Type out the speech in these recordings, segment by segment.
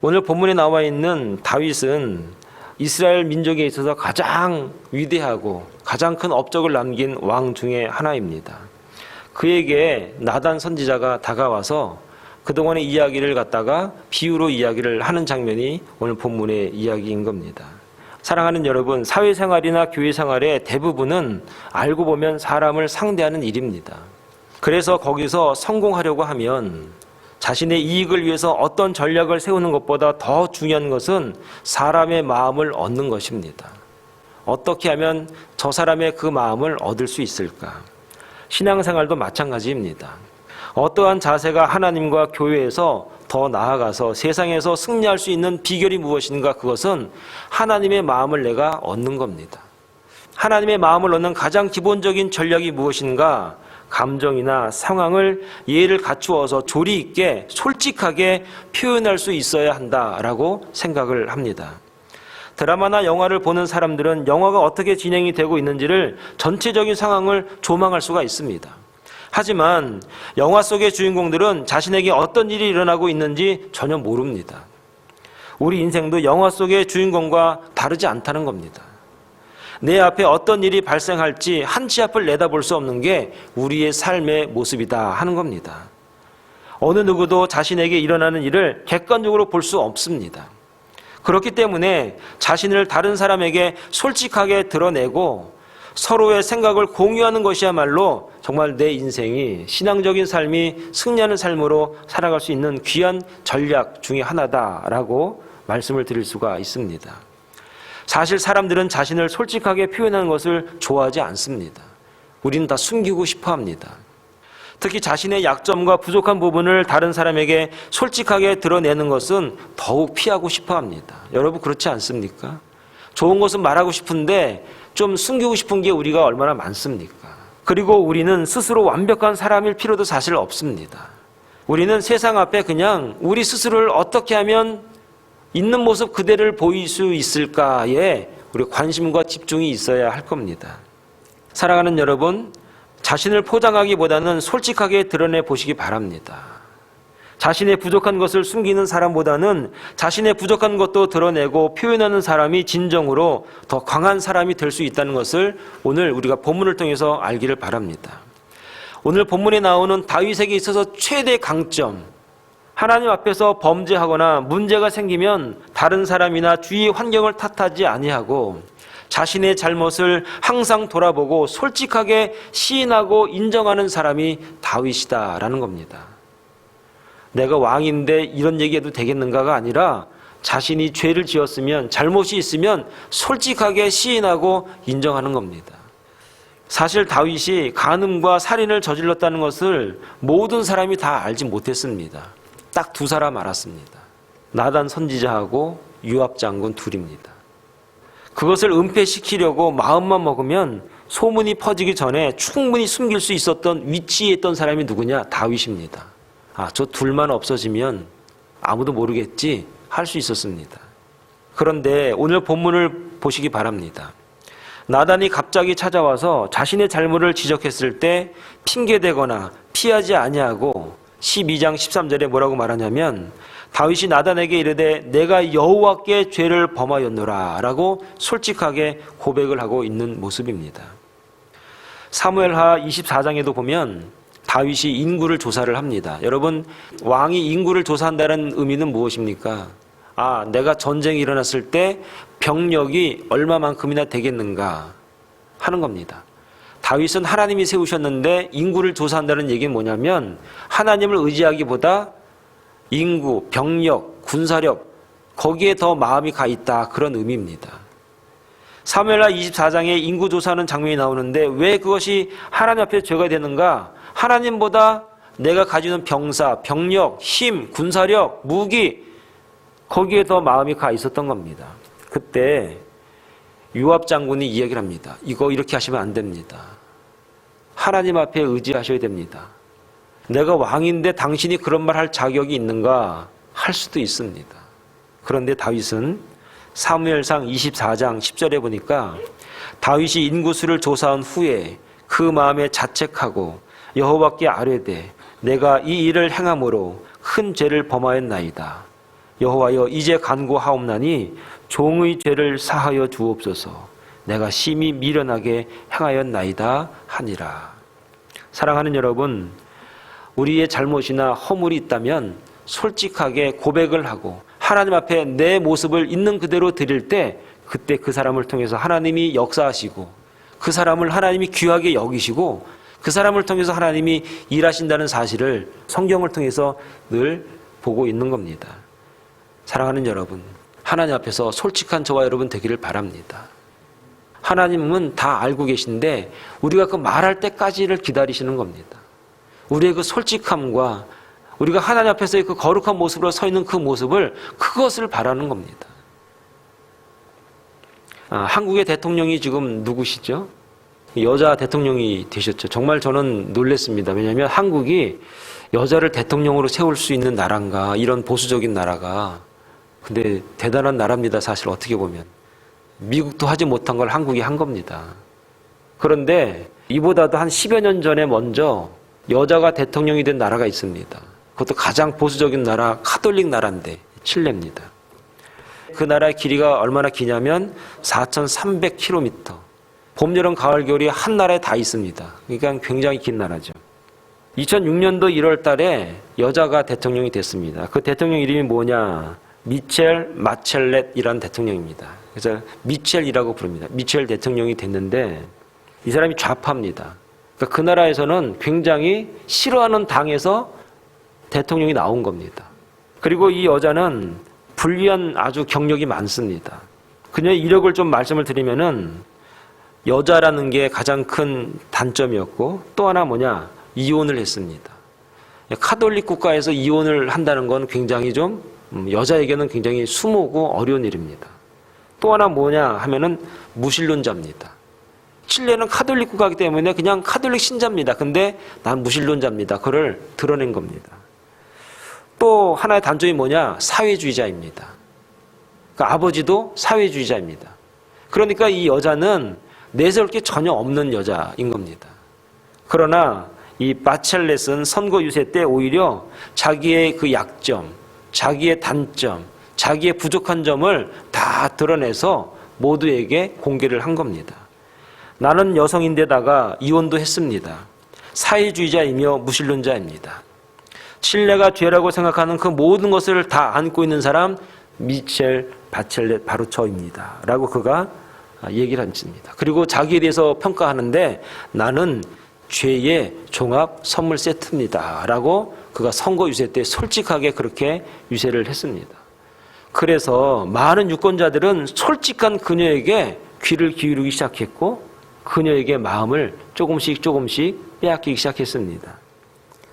오늘 본문에 나와 있는 다윗은 이스라엘 민족에 있어서 가장 위대하고 가장 큰 업적을 남긴 왕 중에 하나입니다. 그에게 나단 선지자가 다가와서 그동안의 이야기를 갖다가 비유로 이야기를 하는 장면이 오늘 본문의 이야기인 겁니다. 사랑하는 여러분, 사회생활이나 교회생활의 대부분은 알고 보면 사람을 상대하는 일입니다. 그래서 거기서 성공하려고 하면 자신의 이익을 위해서 어떤 전략을 세우는 것보다 더 중요한 것은 사람의 마음을 얻는 것입니다. 어떻게 하면 저 사람의 그 마음을 얻을 수 있을까? 신앙생활도 마찬가지입니다. 어떠한 자세가 하나님과 교회에서 더 나아가서 세상에서 승리할 수 있는 비결이 무엇인가? 그것은 하나님의 마음을 내가 얻는 겁니다. 하나님의 마음을 얻는 가장 기본적인 전략이 무엇인가? 감정이나 상황을 예를 갖추어서 조리 있게 솔직하게 표현할 수 있어야 한다라고 생각을 합니다. 드라마나 영화를 보는 사람들은 영화가 어떻게 진행이 되고 있는지를 전체적인 상황을 조망할 수가 있습니다. 하지만 영화 속의 주인공들은 자신에게 어떤 일이 일어나고 있는지 전혀 모릅니다. 우리 인생도 영화 속의 주인공과 다르지 않다는 겁니다. 내 앞에 어떤 일이 발생할지 한 치 앞을 내다볼 수 없는 게 우리의 삶의 모습이다 하는 겁니다. 어느 누구도 자신에게 일어나는 일을 객관적으로 볼 수 없습니다. 그렇기 때문에 자신을 다른 사람에게 솔직하게 드러내고 서로의 생각을 공유하는 것이야말로 정말 내 인생이 신앙적인 삶이 승리하는 삶으로 살아갈 수 있는 귀한 전략 중에 하나다라고 말씀을 드릴 수가 있습니다. 사실 사람들은 자신을 솔직하게 표현하는 것을 좋아하지 않습니다. 우리는 다 숨기고 싶어 합니다. 특히 자신의 약점과 부족한 부분을 다른 사람에게 솔직하게 드러내는 것은 더욱 피하고 싶어 합니다. 여러분 그렇지 않습니까? 좋은 것은 말하고 싶은데 좀 숨기고 싶은 게 우리가 얼마나 많습니까? 그리고 우리는 스스로 완벽한 사람일 필요도 사실 없습니다. 우리는 세상 앞에 그냥 우리 스스로를 어떻게 하면 있는 모습 그대를 보일 수 있을까에 우리 관심과 집중이 있어야 할 겁니다. 사랑하는 여러분, 자신을 포장하기보다는 솔직하게 드러내 보시기 바랍니다. 자신의 부족한 것을 숨기는 사람보다는 자신의 부족한 것도 드러내고 표현하는 사람이 진정으로 더 강한 사람이 될 수 있다는 것을 오늘 우리가 본문을 통해서 알기를 바랍니다. 오늘 본문에 나오는 다윗에게 있어서 최대 강점, 하나님 앞에서 범죄하거나 문제가 생기면 다른 사람이나 주위 환경을 탓하지 아니하고 자신의 잘못을 항상 돌아보고 솔직하게 시인하고 인정하는 사람이 다윗이다라는 겁니다. 내가 왕인데 이런 얘기해도 되겠는가가 아니라 자신이 죄를 지었으면 잘못이 있으면 솔직하게 시인하고 인정하는 겁니다. 사실 다윗이 간음과 살인을 저질렀다는 것을 모든 사람이 다 알지 못했습니다. 딱 두 사람 알았습니다. 나단 선지자하고 요압 장군 둘입니다. 그것을 은폐시키려고 마음만 먹으면 소문이 퍼지기 전에 충분히 숨길 수 있었던 위치에 있던 사람이 누구냐? 다윗입니다. 저 둘만 없어지면 아무도 모르겠지 할 수 있었습니다. 그런데 오늘 본문을 보시기 바랍니다. 나단이 갑자기 찾아와서 자신의 잘못을 지적했을 때 핑계대거나 피하지 아니하고 12장 13절에 뭐라고 말하냐면 다윗이 나단에게 이르되 내가 여호와께 죄를 범하였노라 라고 솔직하게 고백을 하고 있는 모습입니다. 사무엘하 24장에도 보면 다윗이 인구를 조사를 합니다. 여러분, 왕이 인구를 조사한다는 의미는 무엇입니까? 내가 전쟁이 일어났을 때 병력이 얼마만큼이나 되겠는가 하는 겁니다. 다윗은 하나님이 세우셨는데 인구를 조사한다는 얘기는 뭐냐면 하나님을 의지하기보다 인구, 병력, 군사력 거기에 더 마음이 가 있다 그런 의미입니다. 사무엘하 24장에 인구 조사하는 장면이 나오는데 왜 그것이 하나님 앞에 죄가 되는가? 하나님보다 내가 가지는 병사, 병력, 힘, 군사력, 무기 거기에 더 마음이 가 있었던 겁니다. 그때 요압 장군이 이야기를 합니다. 이거 이렇게 하시면 안 됩니다. 하나님 앞에 의지하셔야 됩니다. 내가 왕인데 당신이 그런 말 할 자격이 있는가? 할 수도 있습니다. 그런데 다윗은 사무엘상 24장 10절에 보니까 다윗이 인구수를 조사한 후에 그 마음에 자책하고 여호와께 아뢰되 내가 이 일을 행함으로 큰 죄를 범하였나이다. 여호와여 이제 간구하옵나니 종의 죄를 사하여 주옵소서. 내가 심히 미련하게 행하였나이다 하니라. 사랑하는 여러분, 우리의 잘못이나 허물이 있다면 솔직하게 고백을 하고 하나님 앞에 내 모습을 있는 그대로 드릴 때 그때 그 사람을 통해서 하나님이 역사하시고 그 사람을 하나님이 귀하게 여기시고 그 사람을 통해서 하나님이 일하신다는 사실을 성경을 통해서 늘 보고 있는 겁니다. 사랑하는 여러분, 하나님 앞에서 솔직한 저와 여러분 되기를 바랍니다. 하나님은 다 알고 계신데 우리가 그 말할 때까지를 기다리시는 겁니다. 우리의 그 솔직함과 우리가 하나님 앞에서의 그 거룩한 모습으로 서 있는 그 모습을 그것을 바라는 겁니다. 한국의 대통령이 지금 누구시죠? 여자 대통령이 되셨죠. 정말 저는 놀랐습니다. 왜냐하면 한국이 여자를 대통령으로 세울 수 있는 나라인가, 이런 보수적인 나라가. 근데 대단한 나라입니다. 사실 어떻게 보면 미국도 하지 못한 걸 한국이 한 겁니다. 그런데 이보다도 한 10여 년 전에 먼저 여자가 대통령이 된 나라가 있습니다. 그것도 가장 보수적인 나라, 카톨릭 나라인데 칠레입니다. 그 나라의 길이가 얼마나 기냐면 4,300km. 봄, 여름, 가을, 겨울이 한 나라에 다 있습니다. 그러니까 굉장히 긴 나라죠. 2006년도 1월 달에 여자가 대통령이 됐습니다. 그 대통령 이름이 뭐냐? 미첼 마첼렛이라는 대통령입니다. 그래서 미첼이라고 부릅니다. 미첼 대통령이 됐는데 이 사람이 좌파입니다. 그러니까 그 나라에서는 굉장히 싫어하는 당에서 대통령이 나온 겁니다. 그리고 이 여자는 불리한 아주 경력이 많습니다. 그녀의 이력을 좀 말씀을 드리면은 여자라는 게 가장 큰 단점이었고 또 하나 뭐냐? 이혼을 했습니다. 카톨릭 국가에서 이혼을 한다는 건 굉장히 좀 여자에게는 굉장히 수모고 어려운 일입니다. 또 하나 뭐냐 하면은 무신론자입니다. 칠레는 카톨릭 국가이기 때문에 그냥 카톨릭 신자입니다. 근데 난 무신론자입니다. 그걸 드러낸 겁니다. 또 하나의 단점이 뭐냐? 사회주의자입니다. 그러니까 아버지도 사회주의자입니다. 그러니까 이 여자는 내세울 게 전혀 없는 여자인 겁니다. 그러나 이 바첼렛은 선거 유세 때 오히려 자기의 그 약점, 자기의 단점, 자기의 부족한 점을 다 드러내서 모두에게 공개를 한 겁니다. 나는 여성인데다가 이혼도 했습니다. 사회주의자이며 무신론자입니다. 칠레가 죄라고 생각하는 그 모든 것을 다 안고 있는 사람 미첼 바첼렛 바로 저입니다. 라고 그가 얘기를 했습니다. 그리고 자기에 대해서 평가하는데 나는 죄의 종합 선물 세트입니다. 라고 그가 선거 유세 때 솔직하게 그렇게 유세를 했습니다. 그래서 많은 유권자들은 솔직한 그녀에게 귀를 기울이기 시작했고 그녀에게 마음을 조금씩 빼앗기기 시작했습니다.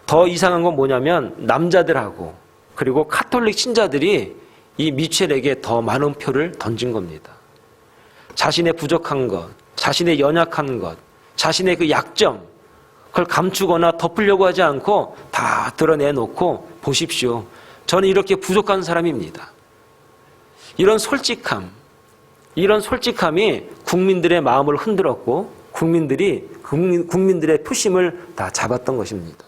더 이상한 건 뭐냐면 남자들하고 그리고 카톨릭 신자들이 이 미첼에게 더 많은 표를 던진 겁니다. 자신의 부족한 것, 자신의 연약한 것, 자신의 그 약점, 그걸 감추거나 덮으려고 하지 않고 다 드러내놓고 보십시오. 저는 이렇게 부족한 사람입니다. 이런 솔직함이 국민들의 마음을 흔들었고 국민들의 표심을 다 잡았던 것입니다.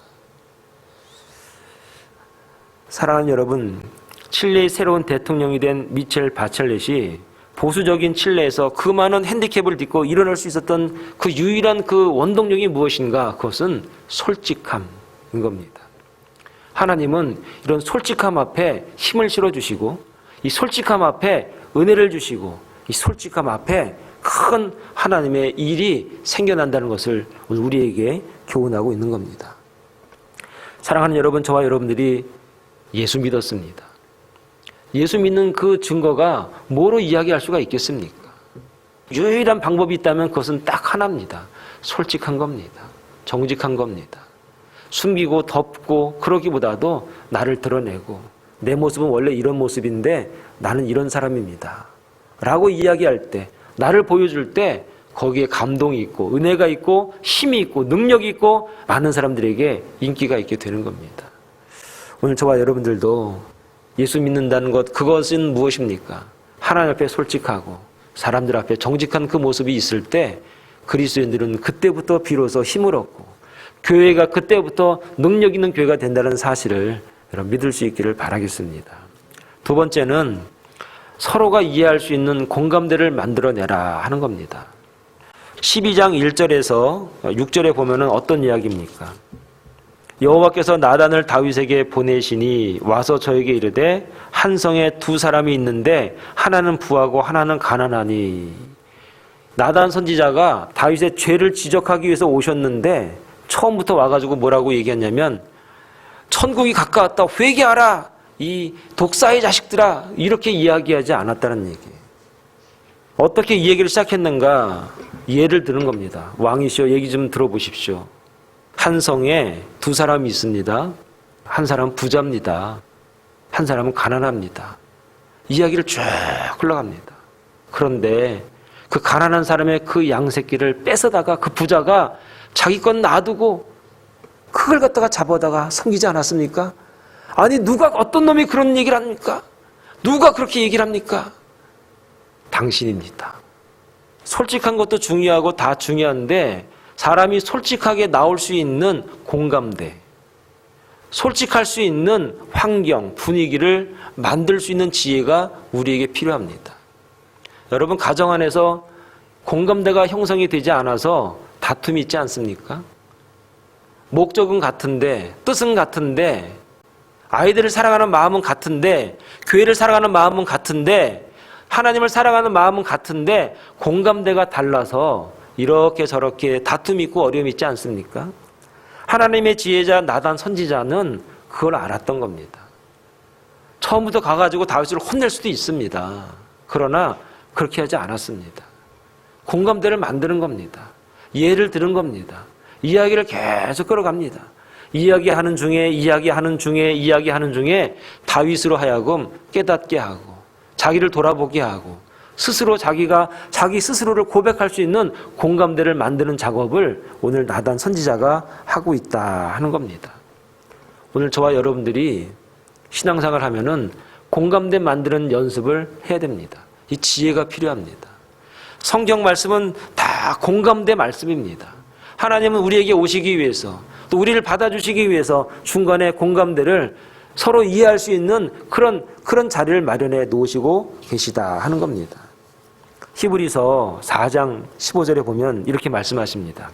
사랑하는 여러분, 칠레의 새로운 대통령이 된 미첼 바첼렛이 보수적인 칠레에서 그 많은 핸디캡을 딛고 일어날 수 있었던 그 유일한 그 원동력이 무엇인가? 그것은 솔직함인 겁니다. 하나님은 이런 솔직함 앞에 힘을 실어주시고 이 솔직함 앞에 은혜를 주시고 이 솔직함 앞에 큰 하나님의 일이 생겨난다는 것을 오늘 우리에게 교훈하고 있는 겁니다. 사랑하는 여러분, 저와 여러분들이 예수 믿었습니다. 예수 믿는 그 증거가 뭐로 이야기할 수가 있겠습니까? 유일한 방법이 있다면 그것은 딱 하나입니다. 솔직한 겁니다. 정직한 겁니다. 숨기고 덮고 그러기보다도 나를 드러내고 내 모습은 원래 이런 모습인데 나는 이런 사람입니다. 라고 이야기할 때, 나를 보여줄 때 거기에 감동이 있고 은혜가 있고 힘이 있고 능력이 있고 많은 사람들에게 인기가 있게 되는 겁니다. 오늘 저와 여러분들도 예수 믿는다는 것, 그것은 무엇입니까? 하나님 앞에 솔직하고 사람들 앞에 정직한 그 모습이 있을 때 그리스도인들은 그때부터 비로소 힘을 얻고 교회가 그때부터 능력 있는 교회가 된다는 사실을 여러분 믿을 수 있기를 바라겠습니다. 두 번째는 서로가 이해할 수 있는 공감대를 만들어내라 하는 겁니다. 12장 1절에서 6절에 보면은 어떤 이야기입니까? 여호와께서 나단을 다윗에게 보내시니 와서 저에게 이르되 한 성에 두 사람이 있는데 하나는 부하고 하나는 가난하니. 나단 선지자가 다윗의 죄를 지적하기 위해서 오셨는데 처음부터 와가지고 뭐라고 얘기했냐면 천국이 가까웠다, 회개하라, 이 독사의 자식들아, 이렇게 이야기하지 않았다는 얘기예요. 어떻게 이 얘기를 시작했는가? 예를 드는 겁니다. 왕이시여, 얘기 좀 들어보십시오. 한 성에 두 사람이 있습니다. 한 사람은 부자입니다. 한 사람은 가난합니다. 이야기를 쭉 흘러갑니다. 그런데 그 가난한 사람의 그 양새끼를 뺏어다가 그 부자가 자기 건 놔두고 그걸 갖다가 잡아다가 섬기지 않았습니까? 아니, 누가, 어떤 놈이 그런 얘기를 합니까? 누가 그렇게 얘기를 합니까? 당신입니다. 솔직한 것도 중요하고 다 중요한데 사람이 솔직하게 나올 수 있는 공감대, 솔직할 수 있는 환경, 분위기를 만들 수 있는 지혜가 우리에게 필요합니다. 여러분, 가정 안에서 공감대가 형성이 되지 않아서 다툼이 있지 않습니까? 목적은 같은데, 뜻은 같은데, 아이들을 사랑하는 마음은 같은데, 교회를 사랑하는 마음은 같은데, 하나님을 사랑하는 마음은 같은데 공감대가 달라서 이렇게 저렇게 다툼이 있고 어려움이 있지 않습니까? 하나님의 지혜자 나단 선지자는 그걸 알았던 겁니다. 처음부터 가가지고 다윗을 혼낼 수도 있습니다. 그러나 그렇게 하지 않았습니다. 공감대를 만드는 겁니다. 예를 들은 겁니다. 이야기를 계속 끌어갑니다. 이야기하는 중에 다윗으로 하여금 깨닫게 하고 자기를 돌아보게 하고 스스로 자기 스스로를 고백할 수 있는 공감대를 만드는 작업을 오늘 나단 선지자가 하고 있다 하는 겁니다. 오늘 저와 여러분들이 신앙생활 하면은 공감대 만드는 연습을 해야 됩니다. 이 지혜가 필요합니다. 성경 말씀은 다 공감대 말씀입니다. 하나님은 우리에게 오시기 위해서 또 우리를 받아주시기 위해서 중간에 공감대를 서로 이해할 수 있는 그런 자리를 마련해 놓으시고 계시다 하는 겁니다. 히브리서 4장 15절에 보면 이렇게 말씀하십니다.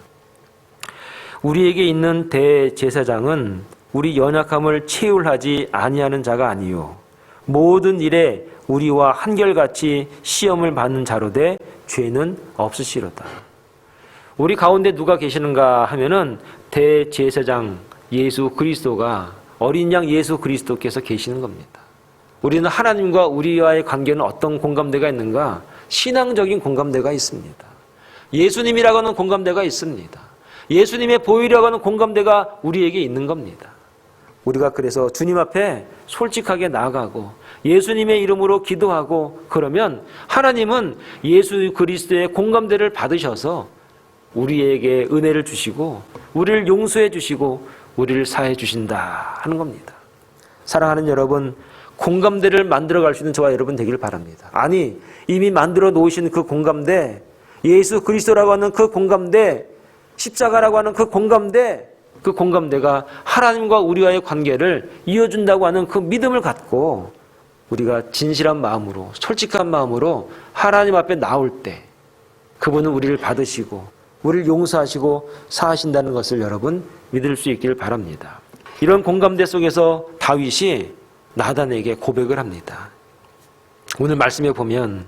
우리에게 있는 대제사장은 우리 연약함을 체휼하지 아니하는 자가 아니요 모든 일에 우리와 한결같이 시험을 받는 자로되 죄는 없으시로다. 우리 가운데 누가 계시는가 하면은 대제사장 예수 그리스도가 어린 양 예수 그리스도께서 계시는 겁니다. 우리는 하나님과 우리와의 관계는 어떤 공감대가 있는가? 신앙적인 공감대가 있습니다. 예수님이라고 하는 공감대가 있습니다. 예수님의 보혈이라고 하는 공감대가 우리에게 있는 겁니다. 우리가 그래서 주님 앞에 솔직하게 나아가고 예수님의 이름으로 기도하고 그러면 하나님은 예수 그리스도의 공감대를 받으셔서 우리에게 은혜를 주시고 우리를 용서해 주시고 우리를 사해 주신다 하는 겁니다. 사랑하는 여러분, 공감대를 만들어갈 수 있는 저와 여러분 되기를 바랍니다. 아니, 이미 만들어 놓으신 그 공감대, 예수 그리스도라고 하는 그 공감대, 십자가라고 하는 그 공감대가 하나님과 우리와의 관계를 이어준다고 하는 그 믿음을 갖고 우리가 진실한 마음으로, 솔직한 마음으로 하나님 앞에 나올 때 그분은 우리를 받으시고 우리를 용서하시고 사하신다는 것을 여러분 믿을 수 있기를 바랍니다. 이런 공감대 속에서 다윗이 나단에게 고백을 합니다. 오늘 말씀에 보면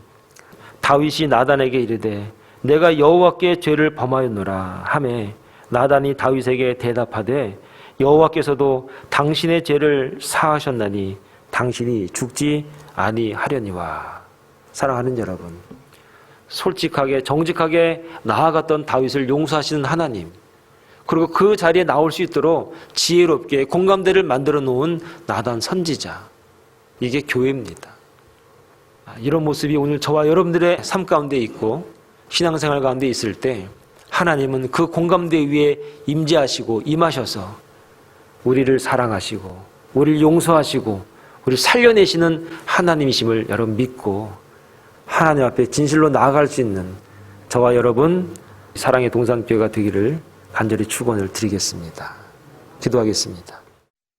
다윗이 나단에게 이르되 내가 여호와께 죄를 범하였노라 하매 나단이 다윗에게 대답하되 여호와께서도 당신의 죄를 사하셨나니 당신이 죽지 아니하려니와. 사랑하는 여러분, 솔직하게 정직하게 나아갔던 다윗을 용서하시는 하나님, 그리고 그 자리에 나올 수 있도록 지혜롭게 공감대를 만들어 놓은 나단 선지자, 이게 교회입니다. 이런 모습이 오늘 저와 여러분들의 삶 가운데 있고 신앙생활 가운데 있을 때 하나님은 그 공감대 위에 임재하시고 임하셔서 우리를 사랑하시고 우리를 용서하시고 우리를 살려내시는 하나님이심을 여러분 믿고 하나님 앞에 진실로 나아갈 수 있는 저와 여러분 사랑의 동산교회가 되기를 간절히 축원을 드리겠습니다. 기도하겠습니다.